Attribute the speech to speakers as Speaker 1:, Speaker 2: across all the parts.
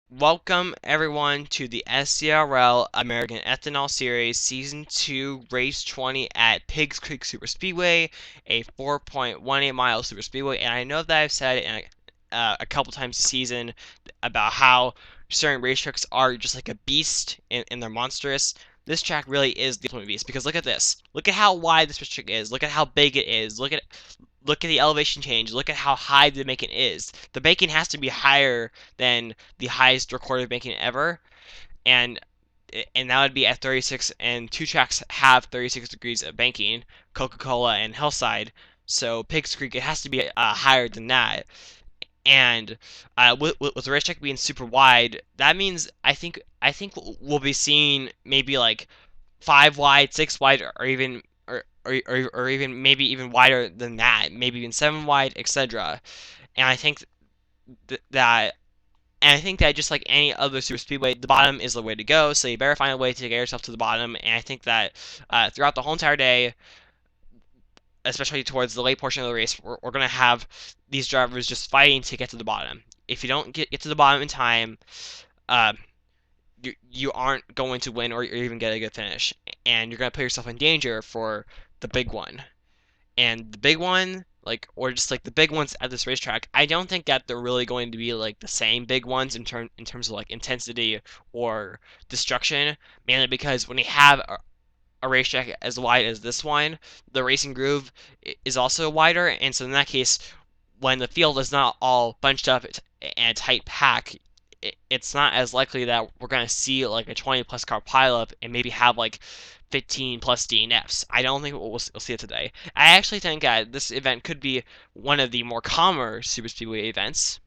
Speaker 1: Welcome everyone to the SERL American Ethanol Series Season 2 Race 20 at Piggzcreek Superspeedway, a 4.18 mile superspeedway. And I know that I've said it a couple times this season about how certain racetracks are just like a beast and they're monstrous. This track really is the ultimate beast because look at this. Look at how wide this racetrack is. Look at how big it is. Look at the elevation change. Look at how high the banking is. The banking has to be higher than the highest recorded banking ever, and that would be at 36. And two tracks have 36 degrees of banking, Coca-Cola and Hillside. So Piggzcreek, it has to be higher than that. And with the racetrack being super wide, that means I think we'll be seeing maybe like 5 wide, 6 wide, or even or even maybe even wider than that, maybe even 7 wide, etc. And I think that and I think that just like any other super speedway, the bottom is the way to go. So you better find a way to get yourself to the bottom. And I think that throughout the whole entire day, especially towards the late portion of the race, we're going to have these drivers just fighting to get to the bottom. If you don't get to the bottom in time, uh, you aren't going to win or even get a good finish, and you're going to put yourself in danger for the big one. And the big one, like, or just like the big ones at this racetrack, I don't think that they're really going to be like the same big ones in terms of like intensity or destruction, mainly because when you have a racetrack as wide as this one, the racing groove is also wider, and so in that case, when the field is not all bunched up in a tight pack, it's not as likely that we're going to see like a 20 plus car pileup and maybe have like 15 plus DNFs. I don't think we'll see it today. I actually think this event could be one of the more calmer super speedway events.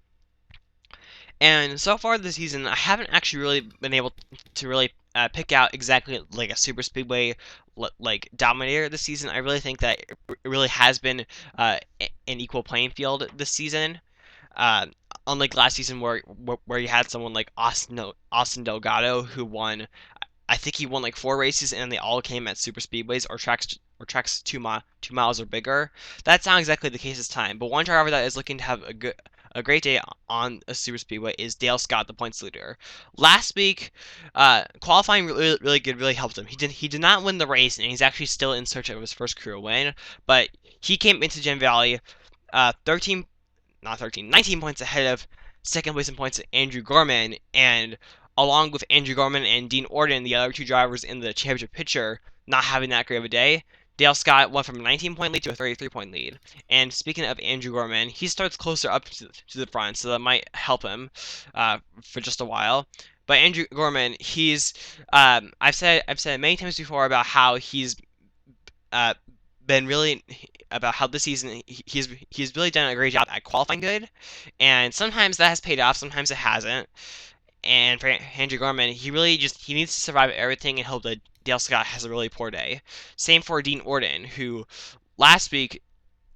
Speaker 1: And so far this season, I haven't actually really been able to really pick out exactly like a super speedway like dominator this season. I really think that it really has been an equal playing field this season. Uh, Unlike last season where you had someone like Austin Delgado who won. I think he won like 4 races and they all came at super speedways or tracks 2 miles or bigger. That's not exactly the case this time. But one driver that is looking to have a great day on a super speedway is Dale Scott, the points leader. Last week, qualifying really good, really helped him. He did not win the race, and he's actually still in search of his first career win. But he came into Gem Valley, 13, not 13, 19 points ahead of second place in points Andrew Gorman, and along with Andrew Gorman and Dean Orden, the other two drivers in the championship picture, not having that great of a day, Dale Scott went from a 19-point lead to a 33-point lead. And speaking of Andrew Gorman, he starts closer up to the front, so that might help him for just a while. But Andrew Gorman, I've said it many times before about how he's uh, been really about how this season he's really done a great job at qualifying good, and sometimes that has paid off, sometimes it hasn't. And for Andrew Gorman, he needs to survive everything and hope that Dale Scott has a really poor day. Same for Dean Orden, who last week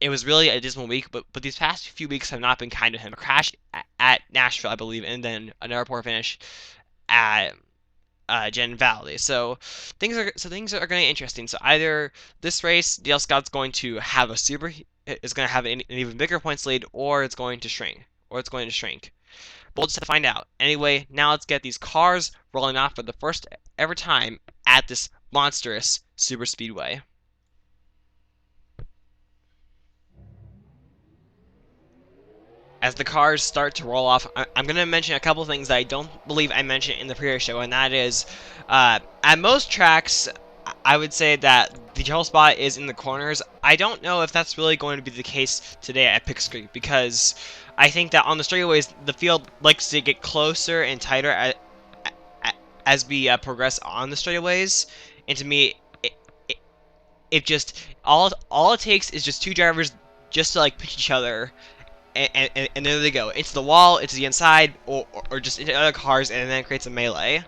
Speaker 1: it was really a dismal week, but these past few weeks have not been kind to him. A crash at Nashville, I believe, and then another poor finish at Gen Valley. So things are going to be interesting. So either this race, Dale Scott's going to have is going to have an even bigger points lead, or it's going to shrink. But we'll just have to find out. Anyway, now let's get these cars rolling off for the first ever time at this monstrous super speedway. As the cars start to roll off, I'm going to mention a couple of things that I don't believe I mentioned in the previous show, and that is, at most tracks, I would say that the trouble spot is in the corners. I don't know if that's really going to be the case today at Piggzcreek, because I think that on the straightaways, the field likes to get closer and tighter as we progress on the straightaways, and to me, it just all it takes is just two drivers just to like pitch each other, and there they go. It's the wall, it's the inside, or just into other cars, and then it creates a melee.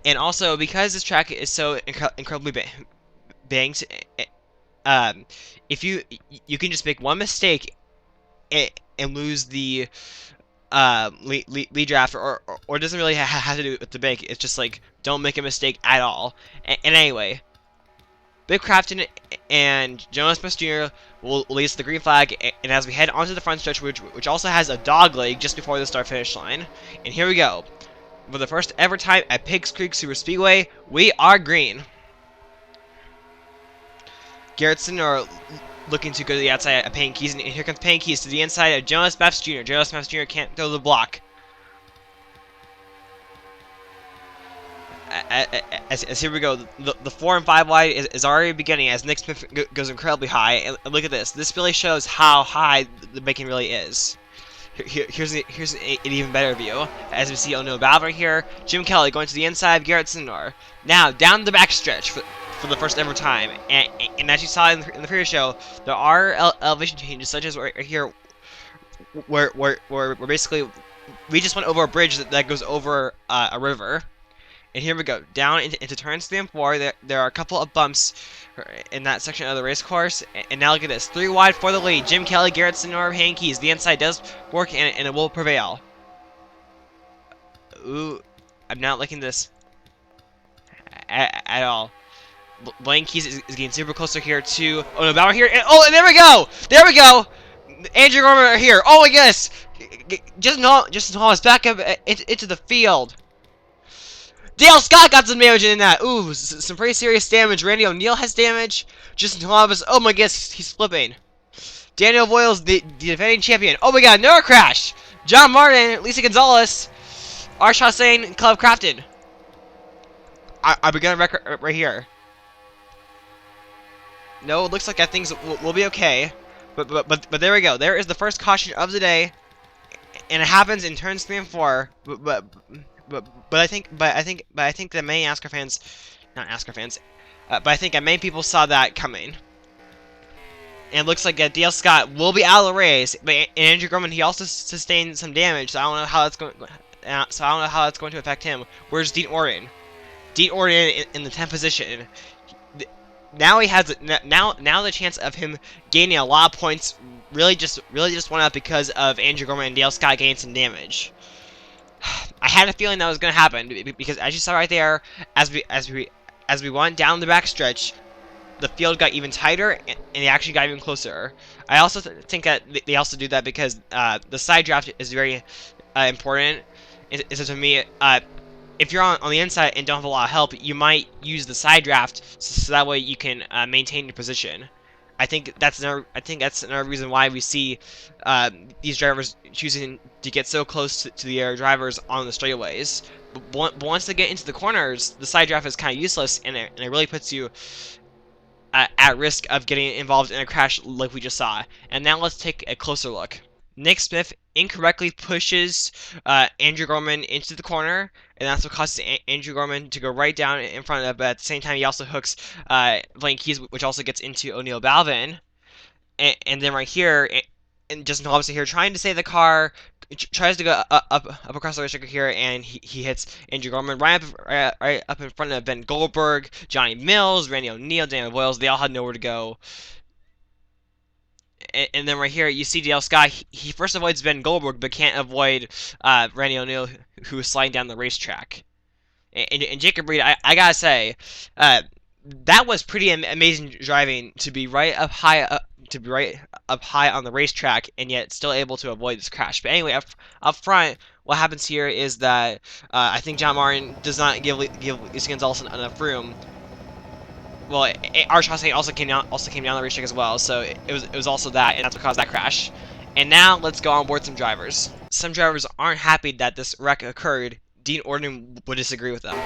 Speaker 1: And also, because this track is so incredibly banked, um, if you can just make one mistake and lose the lead draft, or it doesn't really have to do with the bank. It's just like don't make a mistake at all. And anyway, Biff Crafton and Jonas Smith Jr. will lead us to the green flag, and as we head onto the front stretch, which also has a dog leg just before the start finish line. And here we go. For the first ever time at Piggzcreek Super Speedway, we are green. Garrettson are looking to go to the outside of Payne Keys, and here comes Payne Keys to the inside of Jonas Smith Jr. Jonas Smith Jr. can't throw the block. As here we go, the 4 and 5 wide is already beginning as Nick Smith goes incredibly high. And look at this. This really shows how high the bacon really is. Here's an even better view. As we see O'Neill Balver here. Jim Kelly going to the inside of Garrett Sindor. Now, down the back stretch for the first ever time. And as you saw in the previous show, there are elevation changes, such as right here, where basically we just went over a bridge that goes over a river. And here we go, down into turn stand 4. There are a couple of bumps in that section of the race course. And now look at this, 3 wide for the lead. Jim Kelly, Garrett Sindor, Payne Keys. The inside does work, and it will prevail. Ooh, I'm not liking this at all. Blaine Keys is getting super closer here to no, Bauer here. And there we go! There we go! Andrew Gorman here. Oh my goodness! Justin Thomas back up into the field. Dale Scott got some damage in that. Ooh, some pretty serious damage. Randy O'Neal has damage. Justin Thomas, oh my goodness, he's flipping. Daniel Voiles, the defending champion. Oh my god, another crash. John Martin, Lisa Gonzalez, Arsh Hossain, Club Crafton. I begun a record right here. No, it looks like things will be okay. But there we go. There is the first caution of the day, and it happens in turns 3 and 4. But I think that many NASCAR fans, not NASCAR fans, but I think that many people saw that coming. And it looks like Dale Scott will be out of the race, but Andrew Gorman, he also sustained some damage, so I don't know how that's going to affect him. Where's Dean Orton? Dean Orton in the 10th position. Now he has now the chance of him gaining a lot of points really just went up because of Andrew Gorman and Dale Scott gaining some damage. I had a feeling that was going to happen because, as you saw right there, as we went down the backstretch, the field got even tighter and they actually got even closer. I also think that they also do that because the side draft is very important. So to me, if you're on the inside and don't have a lot of help, you might use the side draft so that way you can maintain your position. I think that's another reason why we see these drivers choosing to get so close to the drivers on the straightaways. But once they get into the corners, the side draft is kind of useless, and it really puts you at risk of getting involved in a crash like we just saw. And now let's take a closer look. Nick Smith incorrectly pushes Andrew Gorman into the corner, and that's what causes Andrew Gorman to go right down in front of it, but at the same time he also hooks Blaine Keys, which also gets into O'Neill Balvin. And then right here, and Justin Thomas here trying to save the car, tries to go up across the racetrack here, and he hits Andrew Gorman right up in front of Ben Goldberg, Johnny Mills, Randy O'Neal, Daniel Voiles. They all had nowhere to go. And then right here, you see Dale Scott. He first avoids Ben Goldberg, but can't avoid Randy O'Neal, who is sliding down the racetrack. And Jacob Reed, I gotta say, that was pretty amazing driving to be right up high on the racetrack, and yet still able to avoid this crash. But anyway, up front, what happens here is that I think John Martin does not give Lisa Gonzalez enough room. Well, Arsh Hossain also came down the racetrack as well, so it was also that, and that's what caused that crash. And now let's go on board some drivers. Some drivers aren't happy that this wreck occurred. Dean Orton would disagree with them.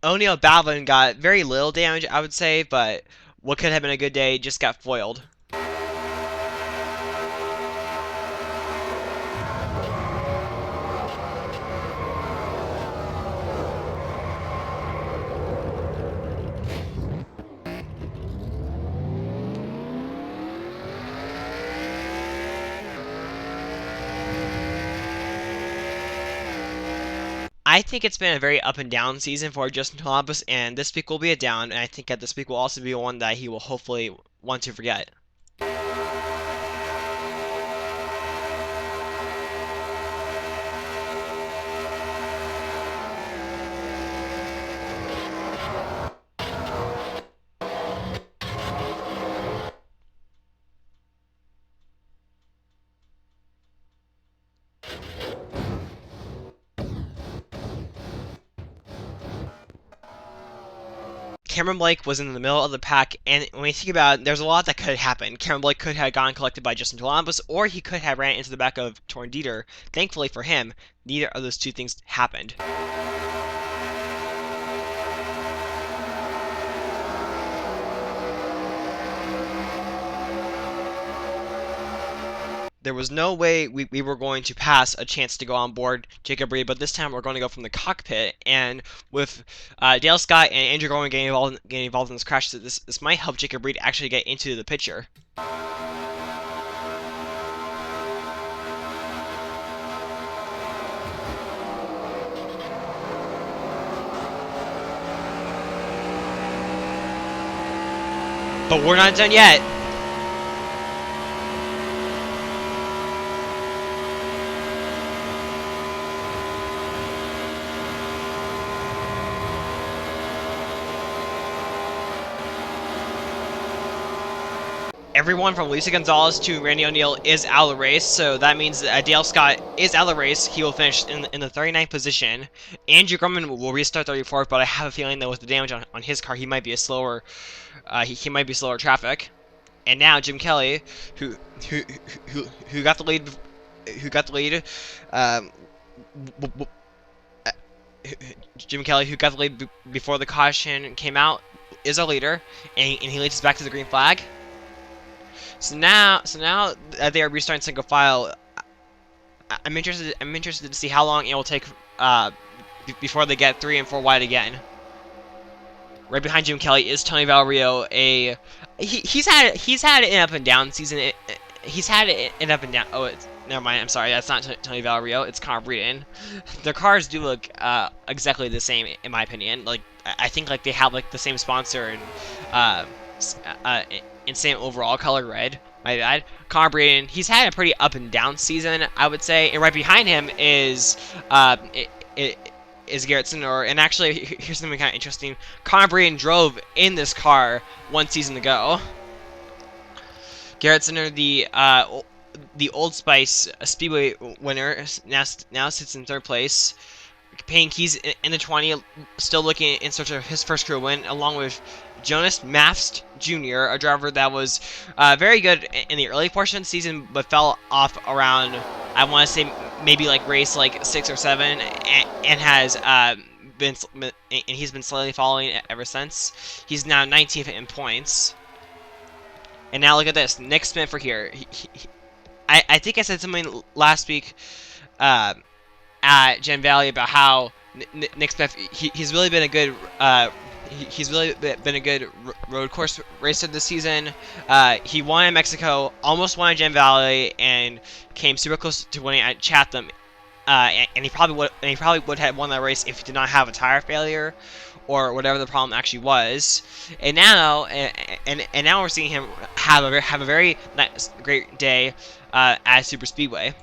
Speaker 1: O'Neill Balvin got very little damage, I would say, but what could have been a good day just got foiled. I think it's been a very up and down season for Justin Columbus, and this week will be a down, and I think that this week will also be one that he will hopefully want to forget. Cameron Blake was in the middle of the pack, and when you think about it, there's a lot that could happen. Cameron Blake could have gotten collected by Justin Columbus, or he could have ran into the back of Torn Dieter. Thankfully for him, neither of those two things happened. There was no way we were going to pass a chance to go on board Jacob Reed, but this time we're going to go from the cockpit. And with Dale Scott and Andrew Gorman getting involved in this crash, this might help Jacob Reed actually get into the picture. But we're not done yet. Everyone from Lisa Gonzalez to Randy O'Neal is out of the race, so that means that Dale Scott is out of the race. He will finish in the 39th position. Andrew Grumman will restart 34th, but I have a feeling that with the damage on his car, he might be a slower, he might be slower traffic. And now Jim Kelly, who got the lead, Jim Kelly, who got the lead before the caution came out, is our leader, and he leads us back to the green flag. So now that they are restarting single file, I'm interested to see how long it will take before they get 3 and 4 wide again. Right behind Jim Kelly is Tony Valrio. He's had an up and down season. He's had an up and down. Oh, never mind. I'm sorry. That's not Tony Valrio. It's Connor Breeden. Their cars do look exactly the same in my opinion. Like I think like they have like the same sponsor and same overall color red. My bad. Connor Breeden, he's had a pretty up and down season, I would say. And right behind him is Garrett Sinor. And actually, here's something kind of interesting. Connor Breeden drove in this car 1 season ago. Garrett Sinor, the Old Spice Speedway winner, now sits in 3rd place. Payne Keys in the 20, still looking in search of his first career win, along with Jonas Mafst Jr., a driver that was very good in the early portion of the season, but fell off around, I want to say, maybe like race like 6 or 7, and has he's been slowly following ever since. He's now 19th in points. And now look at this, Nick Smith for here. I think I said something last week at Gem Valley about how Nick Smith he's really been a good road course racer this season. He won in Mexico, almost won at Gem Valley, and came super close to winning at Chatham. And he probably would have won that race if he did not have a tire failure or whatever the problem actually was. And now now we're seeing him have a very nice, great day at Super Speedway.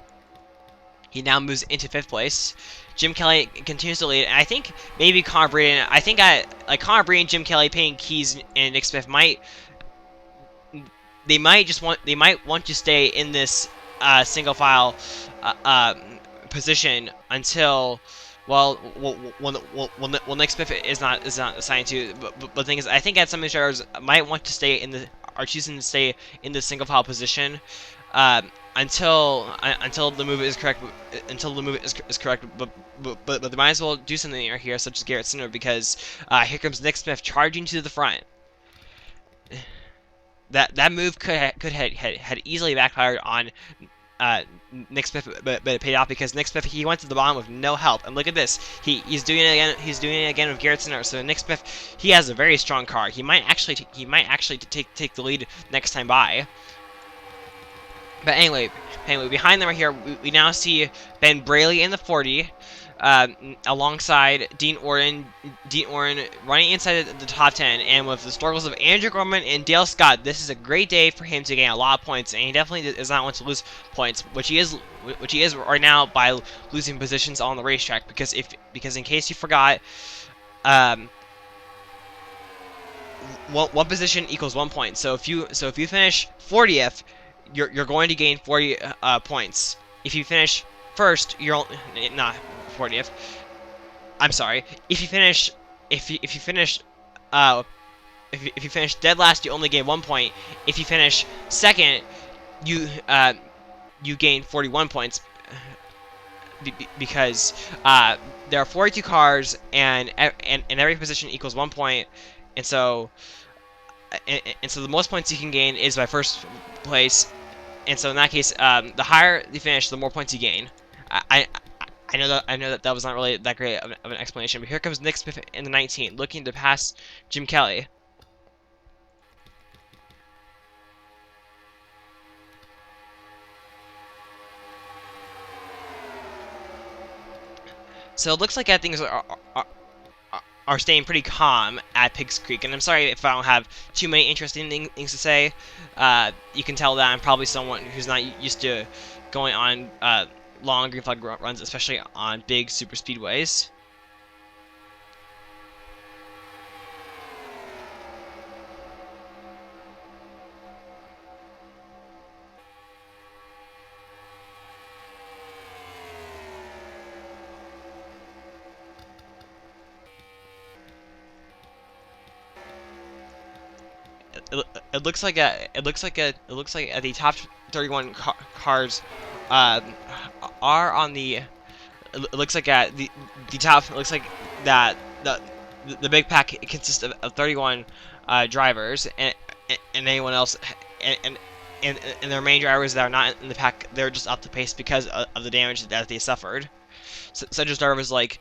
Speaker 1: He now moves into 5th place. Jim Kelly continues to lead, and I think maybe Connor Breeden. I think Connor Breeden, Jim Kelly, Payne Keys, and Nick Smith might want to stay in this single file position until Nick Smith is not assigned to. But the thing is, I think that some of the drivers might want to stay are choosing to stay in the single file position. Until the move is correct. But they might as well do something here, such as Garrett Sinor, because here comes Nick Smith charging to the front. That move had easily backfired on Nick Smith, but it paid off because Nick Smith he went to the bottom with no help. And look at this, he's doing it again. He's doing it again with Garrett Sinor. So Nick Smith he has a very strong car. He might actually take the lead next time by. But anyway, behind them right here, we now see Ben Braley in the 40, alongside Dean Orton. Dean Orton running inside the top 10, and with the struggles of Andrew Gorman and Dale Scott, this is a great day for him to gain a lot of points, and he definitely does not want to lose points, which he is right now by losing positions on the racetrack. Because in case you forgot, um, one position equals 1 point. So if you finish 40th, you're going to gain 40 points. If you finish first, you're not 40th. I'm sorry. If you finish uh if you finish dead last, you only gain 1 point. If you finish second, you gain 41 points because there are 42 cars, and every position equals 1 point, and so the most points you can gain is by first place, and so in that case, the higher you finish, the more points you gain. I know that was not really that great of an explanation, but here comes Nick Smith in the 19, looking to pass Jim Kelly. So it looks like things are staying pretty calm at Piggzcreek, and I'm sorry if I don't have too many interesting things to say. You can tell that I'm probably someone who's not used to going on long green flag runs, especially on big super speedways. It looks like the top 31 cars are on the. It looks like the top. It looks like that the big pack consists of 31 drivers, and anyone else, and their main drivers that are not in the pack, they're just off the pace because of the damage that they suffered. Such as drivers like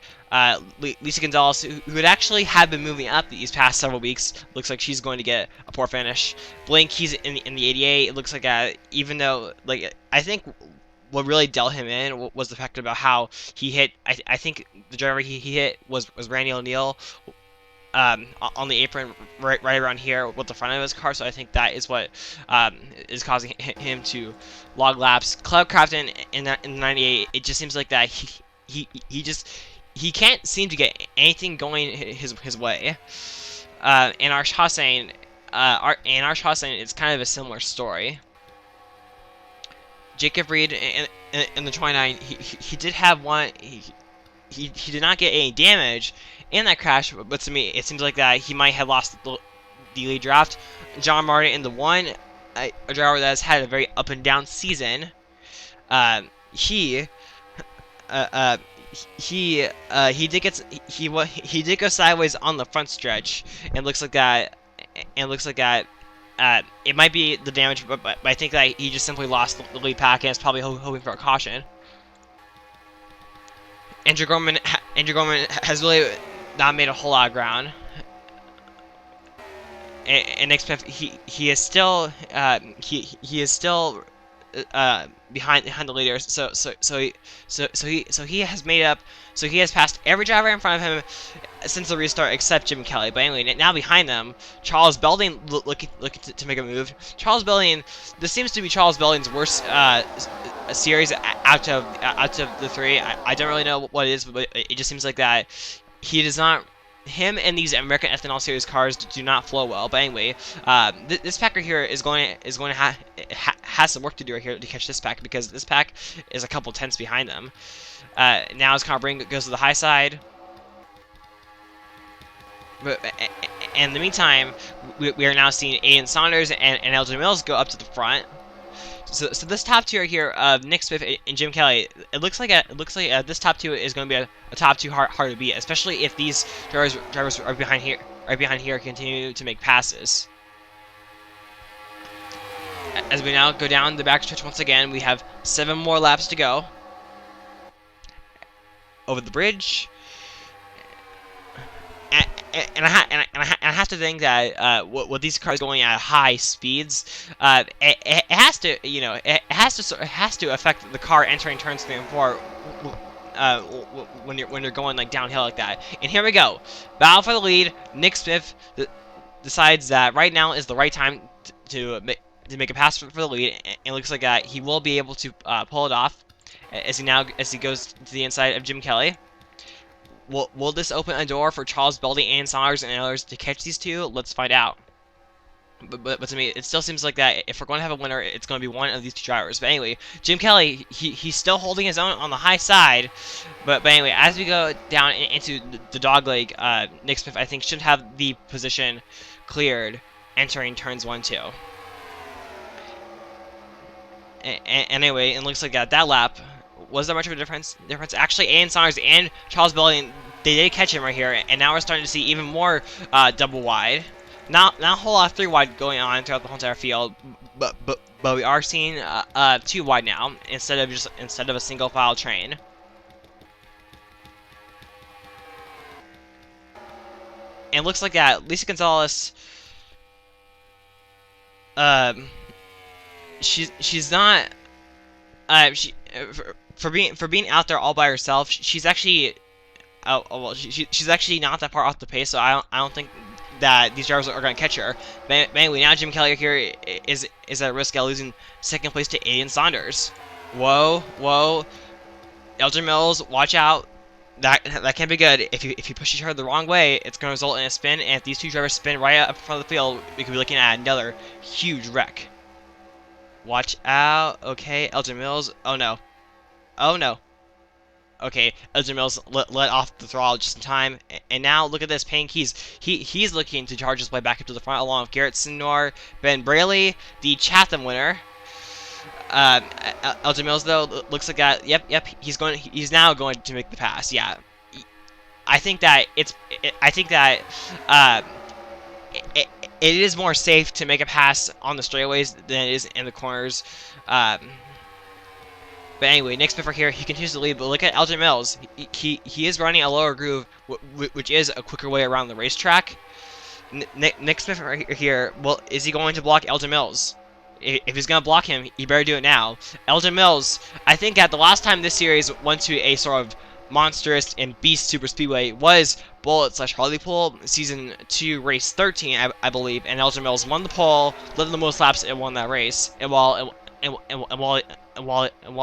Speaker 1: Lisa Gonzalez, who would actually have been moving up these past several weeks. Looks like she's going to get a poor finish. Blink, he's in the 88. It looks like even though, like, I think what really dealt him in was the fact about how he hit. I think the driver he hit was Randy O'Neill. On the apron right around here with the front of his car, so I think that is what is causing him to log laps. Cloud Crafton in the 98, it just seems like that he can't seem to get anything going his way. And our Hossein, it's kind of a similar story. Jacob Reed in the 29, he did have one. He did not get any damage in that crash, but to me, it seems like that he might have lost the lead draft. John Martin in the 1, a driver that has had a very up and down season. He did go sideways on the front stretch, and looks like that. It might be the damage, but I think that he just simply lost the lead pack and is probably hoping for a caution. Andrew Gorman has really not made a whole lot of ground. And Nick Smith, he is still behind the leaders. So he has made up. So he has passed every driver in front of him since the restart except Jim Kelly. But anyway, now behind them, Charles Belding looking to make a move. Charles Belding, this seems to be Charles Belding's worst series out of the three. I don't really know what it is, but it just seems like that he does not. Him and these American Ethanol Series cars do not flow well. But anyway, this packer here is going to has some work to do right here to catch this pack, because this pack is a couple tenths behind them. Now as Connor Brink goes to the high side. But in the meantime, we are now seeing Aiden Saunders and Elgin Mills go up to the front. So this top two right here of Nick Smith and Jim Kelly, it looks like this top two is going to be a top two hard to beat, especially if these drivers are behind here continue to make passes. As we now go down the backstretch once again, we have 7 more laps to go over the bridge. And I have to think that with these cars going at high speeds, it has to, it it has to affect the car entering turns 3 and 4. Uh, when you're going like downhill like that. And here we go, battle for the lead. Nick Smith decides that right now is the right time to make a pass for the lead, and it looks like he will be able to pull it off as he goes to the inside of Jim Kelly. Will this open a door for Charles Beldy and Saunders and others to catch these two? Let's find out. But to me, it still seems like that if we're going to have a winner, it's going to be one of these two drivers. But anyway, Jim Kelly, he's still holding his own on the high side. But anyway, as we go down into the dogleg, Nick Smith, I think, should have the position cleared entering turns 1, 2. Anyway, it looks like that lap was there much of a difference. Actually, Ian Saunders and Charles Beldy, they did catch him right here, and now we're starting to see even more double wide. Not a whole lot of 3 wide going on throughout the whole entire field, but we are seeing 2 wide now instead of a single file train. And it looks like Lisa Gonzalez, she's not for being out there all by herself. She's actually she's actually not that far off the pace, so I don't think that these drivers are going to catch her. But anyway, now Jim Kelly here is at risk of losing second place to Ian Saunders. Whoa, Elgin Mills, watch out. That can be good. If you push each other the wrong way, it's going to result in a spin, and if these two drivers spin right up in front of the field, we could be looking at another huge wreck. Watch out. Okay, Elgin Mills. Oh no. Okay, Elgin Mills let off the throttle just in time, and now look at this. Payne Keys, he's looking to charge his way back up to the front, along with Garrett Sinor, Ben Braley, the Chatham winner. Elgin Mills though looks like yep, he's now going to make the pass. Yeah, I think that it is more safe to make a pass on the straightaways than it is in the corners. But anyway, Nick Smith here, he continues to lead, but look at Elgin Mills. He is running a lower groove, which is a quicker way around the racetrack. Nick Smith right here, well, is he going to block Elgin Mills? If he's going to block him, he better do it now. Elgin Mills, I think at the last time this series went to a sort of monstrous and beast super speedway was Bullitt/Hartlepool, Season 2, Race 13, I believe, and Elgin Mills won the pole, led the most laps, and won that race. And while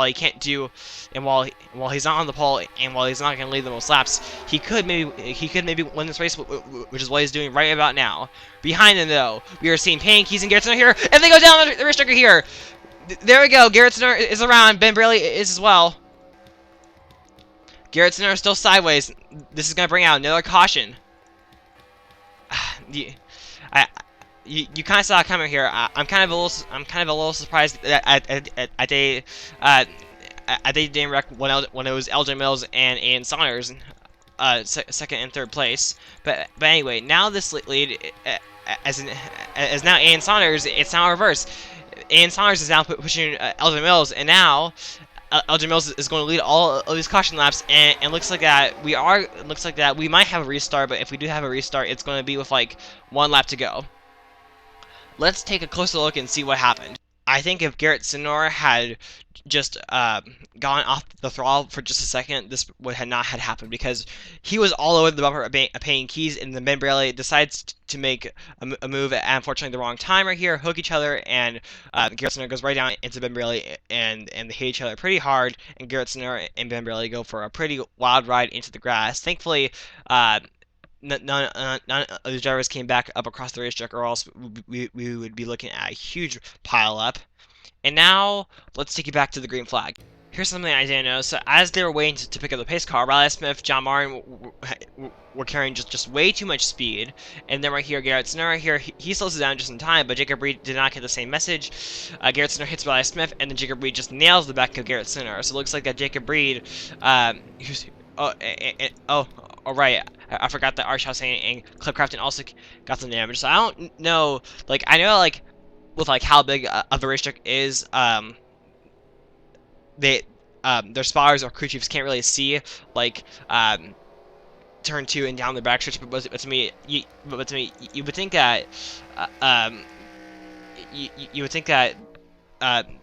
Speaker 1: he can't do, and while he's not on the pole, and while he's not going to lead the most laps, he could maybe win this race, which is what he's doing right about now. Behind him, though, we are seeing Payne Keys and Garrett Sinor here, and they go down the racetrack here. There we go. Garrett Sinor is around. Ben Braley is as well. Garrett Sinor is still sideways. This is going to bring out another caution. You kind of saw it coming here. I'm kind of a little surprised that they didn't wreck when it was Elgin Mills and Ian Saunders, second and third place. But anyway, now this lead as now Ian Saunders, it's now reversed. Ian Saunders is now pushing Elgin Mills, and now Elgin Mills is going to lead all of these caution laps, and looks like that we might have a restart. But if we do have a restart, it's going to be with like 1 lap to go. Let's take a closer look and see what happened. I think if Garrett Sinor had just gone off the throttle for just a second, this would not have happened, because he was all over the bumper of Payne Keys, and then Ben Braley decides to make a move at, unfortunately, the wrong time right here, hook each other, and Garrett Sinor goes right down into Ben Braley, and they hit each other pretty hard, and Garrett Sinor and Ben Braley go for a pretty wild ride into the grass. Thankfully, none of the drivers came back up across the racetrack, or else we would be looking at a huge pile up. And now, let's take you back to the green flag. Here's something I didn't know. So as they were waiting to pick up the pace car, Riley Smith, John Martin were carrying just way too much speed. And then right here, Garrett Sinor right here, he slows it down just in time, but Jacob Reed did not get the same message. Garrett Sinor hits Riley Smith, and then Jacob Reed just nails the back of Garrett Sinor. So it looks like that Jacob Reed, right, I forgot that Arch House and Clip Crafton also got some damage. So I don't know, like, I know, like, with, like, how big of the racetrack is, their spotters or crew chiefs can't really see, like, turn 2 and down the backstretch, but to me, you would think that,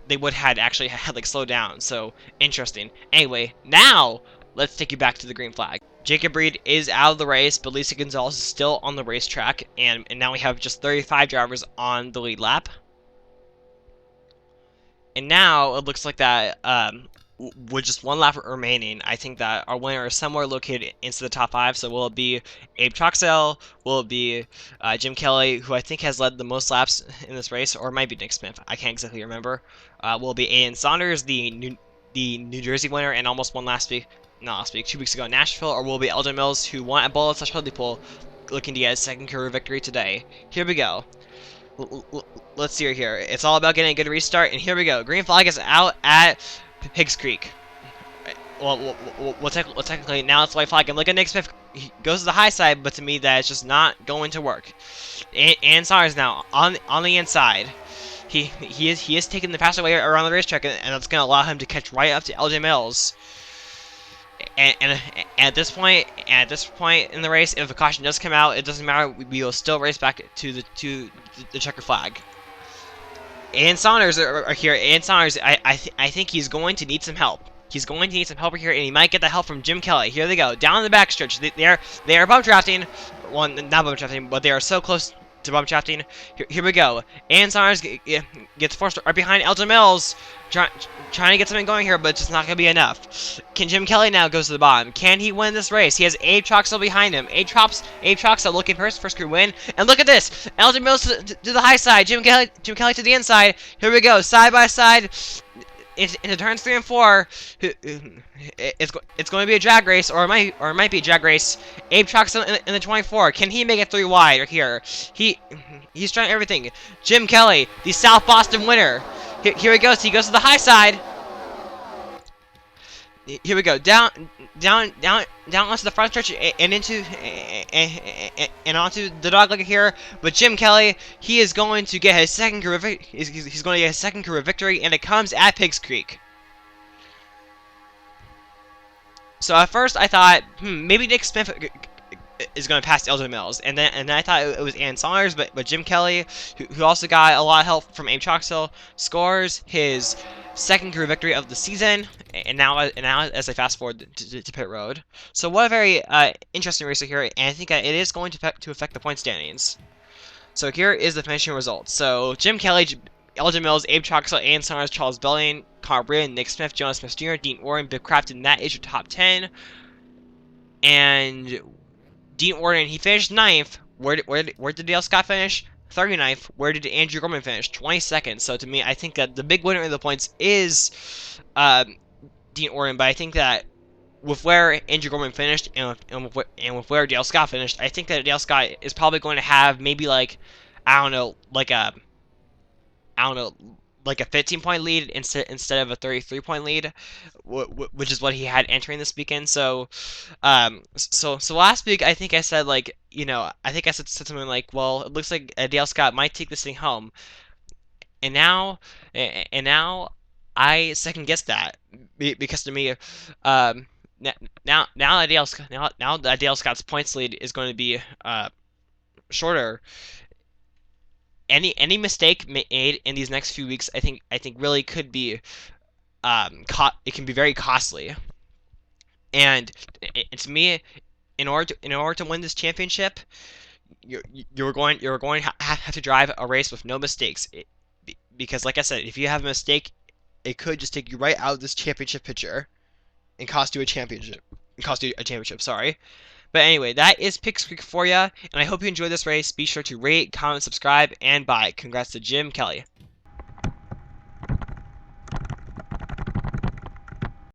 Speaker 1: they would had actually had like slowed down. So interesting. Anyway, now let's take you back to the green flag. Jacob Reed is out of the race, but Lisa Gonzalez is still on the racetrack, and now we have just 35 drivers on the lead lap. And now it looks like that with just one lap remaining, I think that our winner is somewhere located into the top 5. So will it be Abe Troxell? Will it be Jim Kelly, who I think has led the most laps in this race, or it might be Nick Smith? I can't exactly remember. Will it be Aiden Saunders, the New Jersey winner, and almost won not last week, 2 weeks ago in Nashville, or will it be Elgin Mills, who won at Bullet/Hartley-Pool, looking to get his second career victory today? Here we go. Let's see here. It's all about getting a good restart, and here we go. Green flag is out at Piggzcreek. Well, technically now it's white flag. And look at Nick Smith. He goes to the high side, but to me that's just not going to work. And Saunders now on the inside. He is taking the faster way around the racetrack, and that's going to allow him to catch right up to LJ Mills. And at this point in the race, if a caution does come out, it doesn't matter. We will still race back to the checker flag. And Saunders are here. And Saunders, I think he's going to need some help. He's going to need some help here, and he might get the help from Jim Kelly. Here they go down the backstretch. They are bump drafting. Well, not bump drafting, but they are so close to bump drafting. Here we go. And Saunders gets forced right behind Elgin Mills, trying to get something going here, but it's just not going to be enough. Can Jim Kelly now goes to the bottom? Can he win this race? He has Abe Troxell behind him. Abe Troxell looking for his first career win. And look at this. Elgin Mills to the high side. Jim Kelly to the inside. Here we go. Side by side. Into turns 3 and 4, it's going to be a drag race, or it might be a drag race. Abe Troxell in the 24. Can he make it 3 wide? Or here, he's trying everything. Jim Kelly, the South Boston winner. Here he goes. He goes to the high side. Here we go. Down onto the front stretch and into and onto the dogleg here. But Jim Kelly, he is going to get his second career he's going to get his second career victory, and it comes at Piggzcreek. So at first I thought, maybe Nick Smith is going to pass Elgin Mills, and then I thought it was Ann Saunders, but Jim Kelly, who also got a lot of help from Abe Troxell, scores his second career victory of the season, and now as I fast forward to pit road. So what a very interesting race here, and I think it is going to affect the point standings. So here is the finishing results. So Jim Kelly, Elgin Mills, Abe Troxell, Ann Saunders, Charles Belling, Connor Bryan, Nick Smith, Jonas Smith Jr., Dean Orton, Bill Crafton. That is your top 10. And Dean Orton, he finished 9th. Where did Dale Scott finish? 39th. Where did Andrew Gorman finish? 22nd. So to me, I think that the big winner of the points is Dean Orton. But I think that with where Andrew Gorman finished and with where Dale Scott finished, I think that Dale Scott is probably going to have maybe like like a 15-point lead instead of a 33-point lead, which is what he had entering this weekend. So last week I think I said I think I said something like, well, it looks like Dale Scott might take this thing home, and now I second guess that, because to me, now that Dale Scott's points lead is going to be shorter. Any mistake made in these next few weeks, I think really could be it can be very costly. And to me, in order to win this championship, you're going to have to drive a race with no mistakes. Because like I said, if you have a mistake, it could just take you right out of this championship picture and cost you a championship. Sorry. But anyway, that is Piggzcreek for you, and I hope you enjoyed this race. Be sure to rate, comment, subscribe, and buy. Congrats to Jim Kelly.